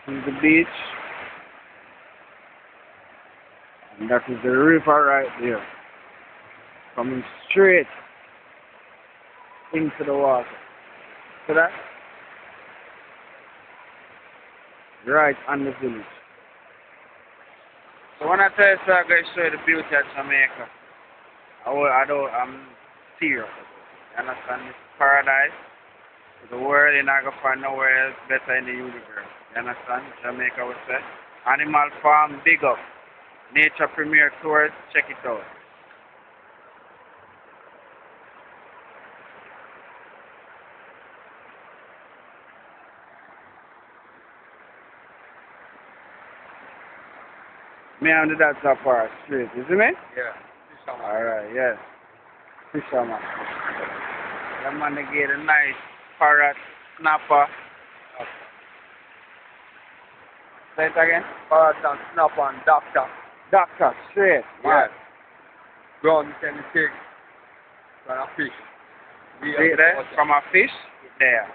On the beach. And that is the river right there. Coming straight into the water. See that? Right on the village. So when I tell you, so I'm going to show you the beauty of Jamaica. I'm serious. You understand? It's paradise. The world, you're not going to find nowhere else better in the universe. You understand? Jamaica was said. Animal Farm, big up. Nature Premier Tours, check it out. Me and the that's up our street, you see me? Yeah. Alright, yes. Fisherman. The man they get a nice parrot, snapper. Say it again? Parrot and snapper and doctor. Doctor, straight. Yeah. Ground can take from a fish. See there? From a fish, there.